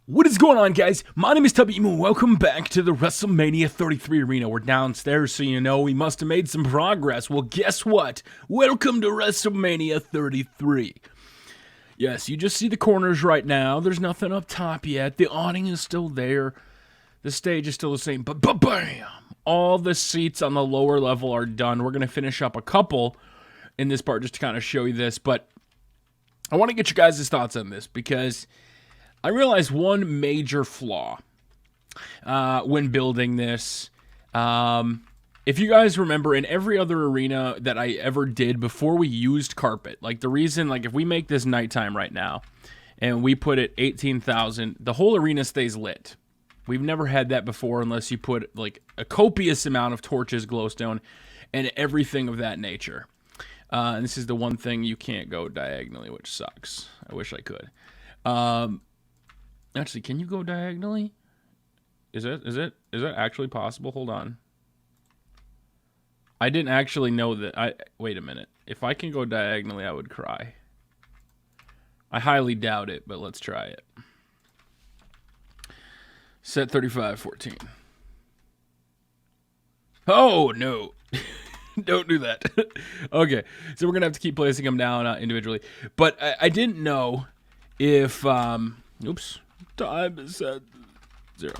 What is going on, guys? My name is Tubby Emo. Welcome back to the WrestleMania 33 arena. We're downstairs, so you know we must have made some progress. Well, guess what? Welcome to WrestleMania 33. Yes, you just see the corners right now. There's nothing up top yet. The awning is still there. The stage is still the same. But bam! All the seats on the lower level are done. We're going to finish up a couple in this part just to kind of show you this. But I want to get you guys' thoughts on this because I realized one major flaw when building this. If you guys remember, in every other arena that I ever did before we used carpet, like the reason, like if we make this nighttime right now and we put it 18,000, the whole arena stays lit. We've never had that before unless you put like a copious amount of torches, glowstone, and everything of that nature. And this is the one thing you can't go diagonally, which sucks. I wish I could. Actually, can you go diagonally? Is it actually possible? Hold on. I didn't actually know that. Wait a minute. If I can go diagonally, I would cry. I highly doubt it, but let's try it. Set 35-14. Oh, no. Don't do that. Okay, so we're going to have to keep placing them down individually. But I didn't know if... oops. Time is at 0.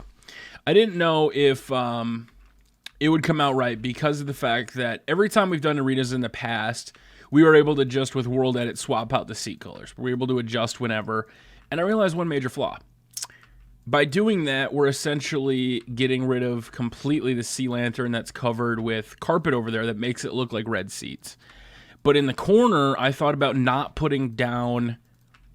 I didn't know if it would come out right because of the fact that every time we've done arenas in the past, we were able to just with World Edit swap out the seat colors. We were able to adjust whenever. And I realized one major flaw. By doing that, we're essentially getting rid of completely the sea lantern that's covered with carpet over there that makes it look like red seats. But in the corner, I thought about not putting down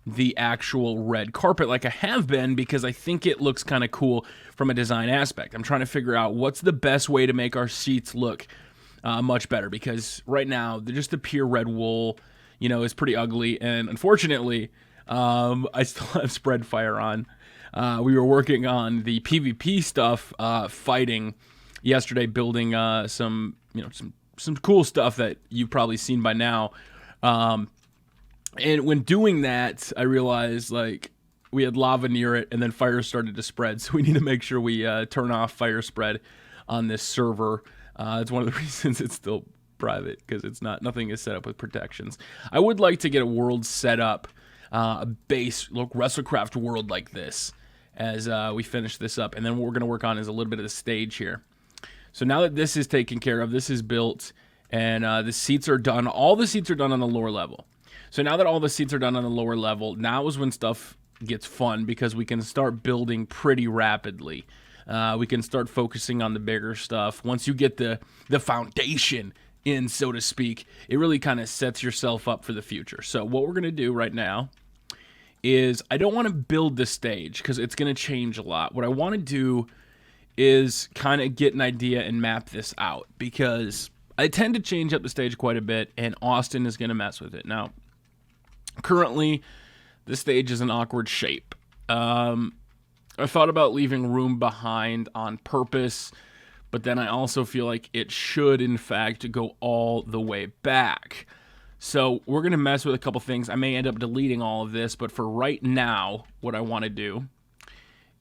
the actual red carpet like I have been because I think it looks kind of cool from a design aspect. I'm trying to figure out what's the best way to make our seats look much better because right now, just the pure red wool, is pretty ugly. And unfortunately, I still have spread fire on. We were working on the PvP stuff, fighting yesterday, building some cool stuff that you've probably seen by now. And when doing that, I realized we had lava near it, and then fire started to spread. So we need to make sure we turn off fire spread on this server. It's one of the reasons it's still private because nothing is set up with protections. I would like to get a world set up, a base WrestleCraft world like this as we finish this up, and then what we're going to work on is a little bit of the stage here. So now that this is taken care of, this is built, and the seats are done. All the seats are done on the lower level. So now that all the seats are done on the lower level, now is when stuff gets fun because we can start building pretty rapidly. We can start focusing on the bigger stuff. Once you get the foundation in, so to speak, it really kind of sets yourself up for the future. So what we're going to do right now is I don't want to build the stage because it's going to change a lot. What I want to do is kind of get an idea and map this out because I tend to change up the stage quite a bit, and Austin is going to mess with it. Now, currently, the stage is an awkward shape. I thought about leaving room behind on purpose, but then I also feel like it should, in fact, go all the way back. So we're going to mess with a couple things. I may end up deleting all of this, but for right now, what I want to do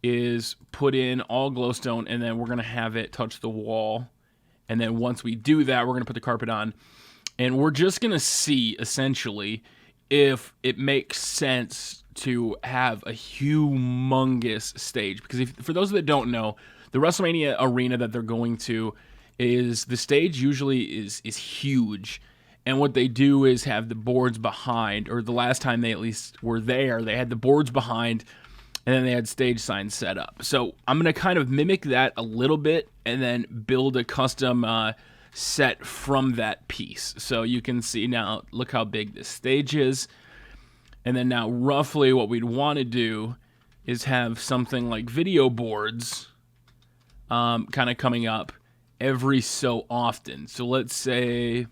is put in all glowstone, and then we're going to have it touch the wall. And then once we do that, we're going to put the carpet on. And we're just going to see, essentially, if it makes sense to have a humongous stage. Because for those that don't know, the WrestleMania arena that they're going to is the stage usually is huge. And what they do is have the boards behind, or the last time they at least were there, they had the boards behind, and then they had stage signs set up. So I'm going to kind of mimic that a little bit and then build a custom set from that piece. So you can see now, look how big this stage is. And then now roughly what we'd want to do is have something like video boards kind of coming up every so often. So let's say,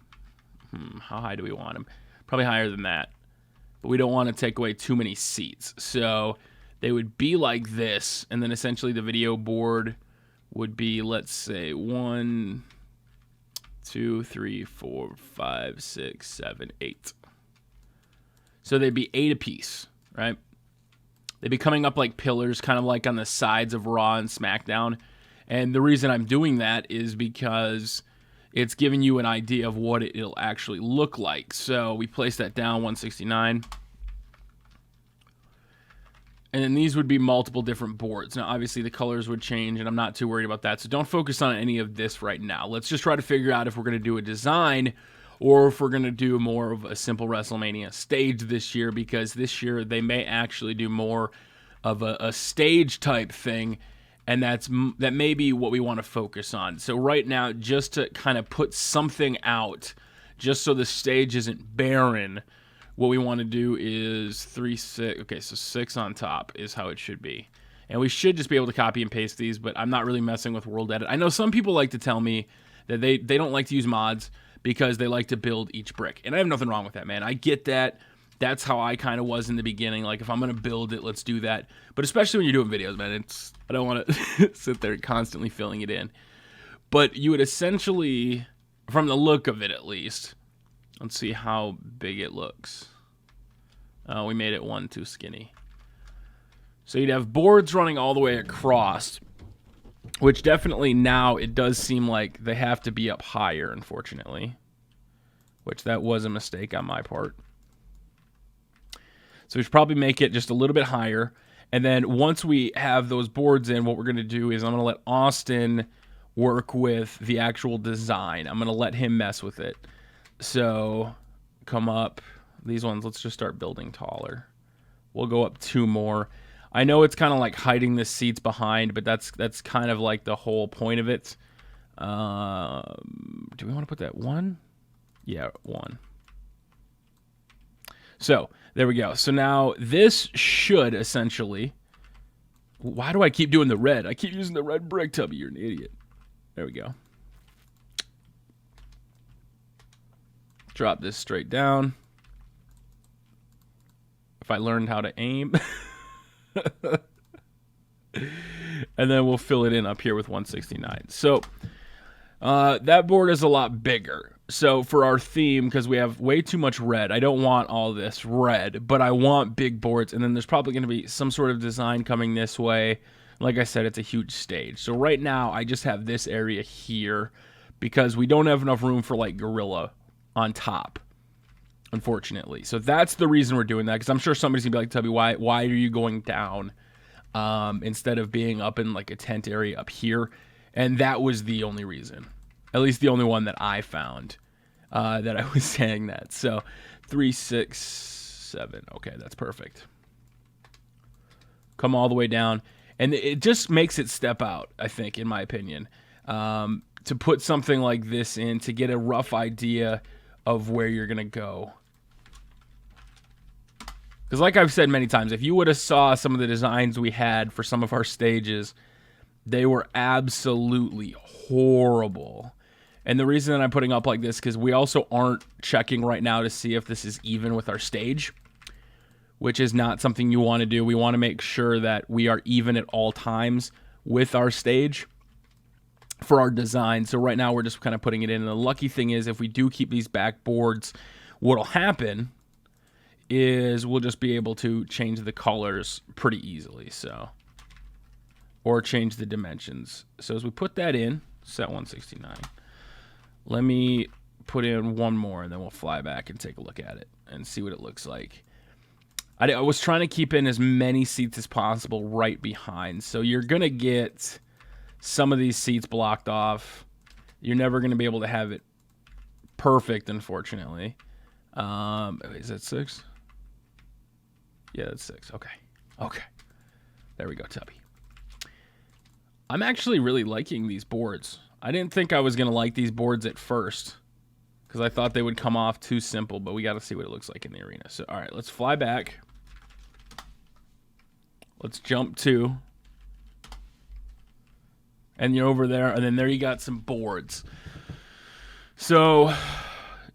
how high do we want them? Probably higher than that. But we don't want to take away too many seats. So they would be like this, and then essentially the video board would be, let's say, 1, 2, 3, 4, 5, 6, 7, 8. So they'd be 8 apiece, right? They'd be coming up like pillars, kind of like on the sides of Raw and SmackDown. And the reason I'm doing that is because it's giving you an idea of what it'll actually look like. So we place that down, 169. And then these would be multiple different boards. Now, obviously, the colors would change, and I'm not too worried about that. So don't focus on any of this right now. Let's just try to figure out if we're going to do a design or if we're going to do more of a simple WrestleMania stage this year, because this year they may actually do more of a stage type thing, and that may be what we want to focus on. So right now, just to kind of put something out, just so the stage isn't barren, what we want to do is 3, 6. Okay, so 6 on top is how it should be. And we should just be able to copy and paste these, but I'm not really messing with World Edit. I know some people like to tell me that they don't like to use mods because they like to build each brick. And I have nothing wrong with that, man. I get that. That's how I kind of was in the beginning. Like, if I'm going to build it, let's do that. But especially when you're doing videos, man, I don't want to sit there constantly filling it in. But you would essentially, from the look of it at least, let's see how big it looks. We made it one too skinny. So you'd have boards running all the way across, which definitely now it does seem like they have to be up higher, unfortunately. Which that was a mistake on my part. So we should probably make it just a little bit higher. And then once we have those boards in, what we're going to do is I'm going to let Austin work with the actual design. I'm going to let him mess with it. So come up. These ones, let's just start building taller. We'll go up 2 more. I know it's kind of like hiding the seats behind, but that's kind of like the whole point of it. Do we want to put that 1? Yeah, 1. So there we go. So now this should essentially... Why do I keep doing the red? I keep using the red brick, Tubby. You're an idiot. There we go. Drop this straight down. If I learned how to aim. And then we'll fill it in up here with 169. So that board is a lot bigger. So for our theme, because we have way too much red, I don't want all this red, but I want big boards. And then there's probably going to be some sort of design coming this way. Like I said, it's a huge stage. So right now, I just have this area here because we don't have enough room for like Gorilla on top, unfortunately. So that's the reason we're doing that, because I'm sure somebody's going to be like, Tubby, why are you going down instead of being up in like a tent area up here? And that was the only reason. At least the only one that I found that I was saying that. So 3, 6, 7. Okay, that's perfect. Come all the way down. And it just makes it step out, I think, in my opinion. To put something like this in, to get a rough idea of where you're going to go. Because like I've said many times, if you would have saw some of the designs we had for some of our stages, they were absolutely horrible. And the reason that I'm putting up like this, because we also aren't checking right now to see if this is even with our stage, which is not something you want to do. We want to make sure that we are even at all times with our stage for our design. So right now we're just kind of putting it in. And the lucky thing is, if we do keep these back boards, what'll happen is we'll just be able to change the colors pretty easily. So, or change the dimensions. So as we put that in, set 169. Let me put in one more, and then we'll fly back and take a look at it and see what it looks like. I was trying to keep in as many seats as possible right behind. So you're going to get some of these seats blocked off. You're never going to be able to have it perfect, unfortunately. Is that 6? Yeah, that's 6. Okay. Okay. There we go, Tubby. I'm actually really liking these boards. I didn't think I was going to like these boards at first, because I thought they would come off too simple, but we got to see what it looks like in the arena. So, all right, let's fly back. Let's jump 2. And you're over there, and then there you got some boards. So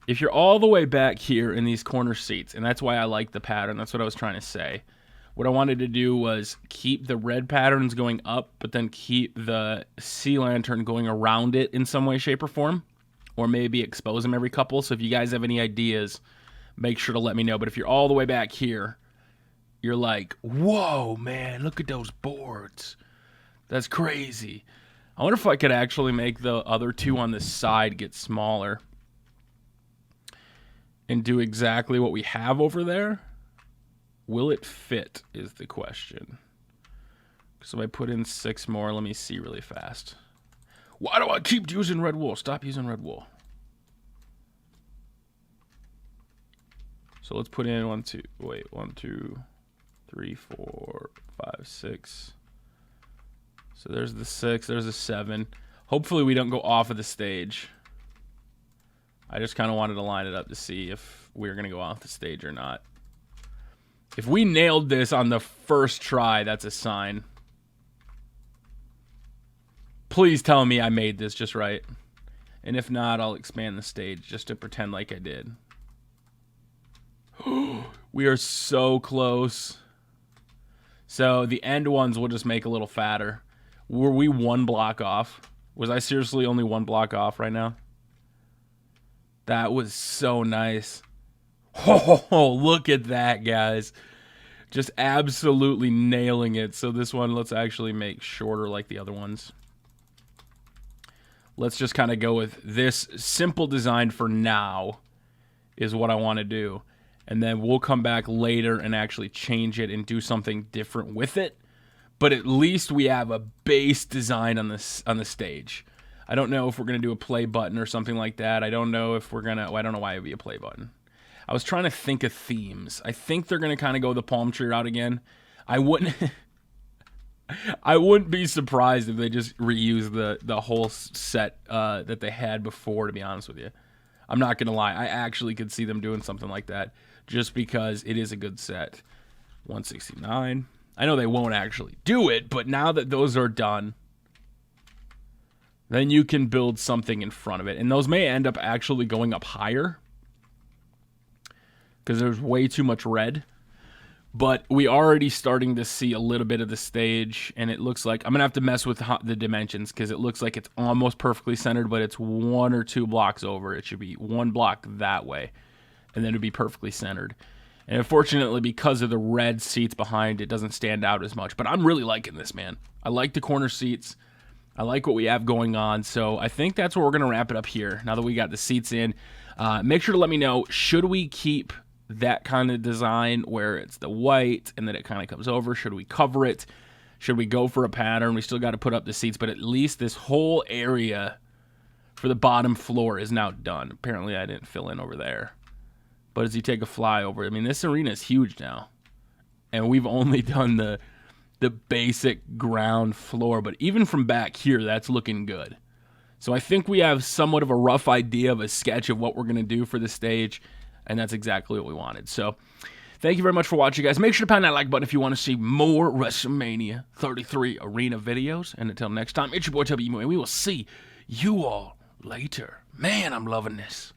if you're all the way back here in these corner seats, and that's why I like the pattern, that's what I was trying to say. What I wanted to do was keep the red patterns going up, but then keep the sea lantern going around it in some way, shape, or form. Or maybe expose them every couple. So if you guys have any ideas, make sure to let me know. But if you're all the way back here, you're like, whoa, man, look at those boards. That's crazy. I wonder if I could actually make the other two on the side get smaller and do exactly what we have over there. Will it fit is the question. So if I put in 6 more, let me see really fast. Why do I keep using red wool? Stop using red wool. So let's put in 1, 2, 3, 4, 5, 6. So there's the 6, there's a 7. Hopefully we don't go off of the stage. I just kind of wanted to line it up to see if we were going to go off the stage or not. If we nailed this on the first try, that's a sign. Please tell me I made this just right. And if not, I'll expand the stage just to pretend like I did. We are so close. So the end ones will just make a little fatter. Were we 1 block off? Was I seriously only 1 block off right now? That was so nice. Oh, look at that, guys. Just absolutely nailing it. So this one, let's actually make shorter like the other ones. Let's just kind of go with this simple design for now is what I want to do. And then we'll come back later and actually change it and do something different with it. But at least we have a base design on the stage. I don't know if we're going to do a play button or something like that. I don't know if we're going to... Well, I don't know why it would be a play button. I was trying to think of themes. I think they're going to kind of go the palm tree route again. I wouldn't... I wouldn't be surprised if they just reuse the whole set that they had before, to be honest with you. I'm not going to lie. I actually could see them doing something like that just because it is a good set. 169. I know they won't actually do it, but now that those are done, then you can build something in front of it. And those may end up actually going up higher because there's way too much red. But we already starting to see a little bit of the stage, and it looks like... I'm going to have to mess with the dimensions because it looks like it's almost perfectly centered, but it's 1 or 2 blocks over. It should be 1 block that way, and then it would be perfectly centered. And unfortunately, because of the red seats behind, it doesn't stand out as much. But I'm really liking this, man. I like the corner seats. I like what we have going on. So I think that's where we're going to wrap it up here now that we got the seats in. Make sure to let me know, should we keep that kind of design where it's the white and then it kind of comes over? Should we cover it? Should we go for a pattern? We still got to put up the seats, but at least this whole area for the bottom floor is now done. Apparently I didn't fill in over there. But as you take a flyover, I mean, this arena is huge now. And we've only done the basic ground floor. But even from back here, that's looking good. So I think we have somewhat of a rough idea of a sketch of what we're going to do for the stage. And that's exactly what we wanted. So thank you very much for watching, guys. Make sure to pound that like button if you want to see more WrestleMania 33 arena videos. And until next time, it's your boy, WMU, and we will see you all later. Man, I'm loving this.